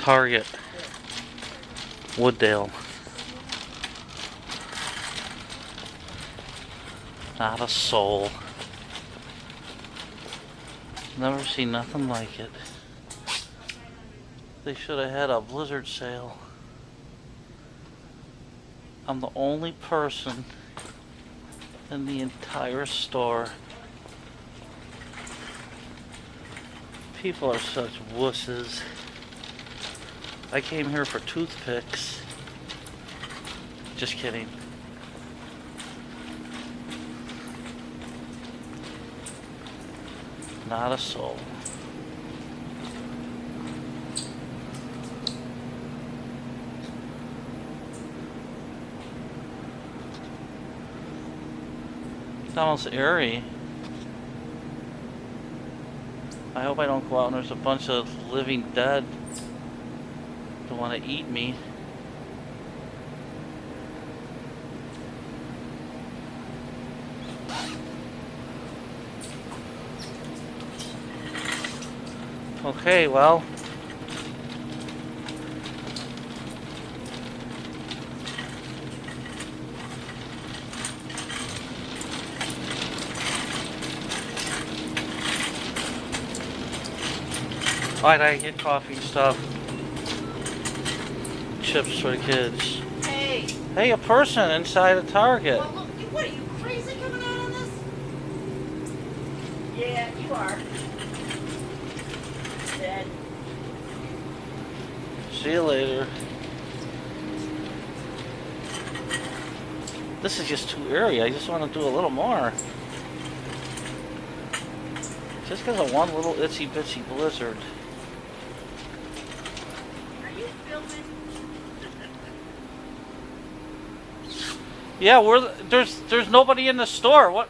Target. Wooddale. Not a soul. Never seen nothing like it. They should have had a blizzard sale. I'm the only person in the entire store. People are such wusses. I came here for toothpicks. Just kidding. Not a soul. It's almost eerie. I hope I don't go out and there's a bunch of living dead that want to eat me. Okay, well. Why'd I get coffee stuff? Chips for the kids. Hey! Hey, a person inside a Target. Well, look, what are you, crazy coming out on this? Yeah, you are. Dead. See you later. This is just too eerie. I just want to do a little more. Just because of one little itsy bitsy blizzard. Are you filming? Yeah, there's nobody in the store. What?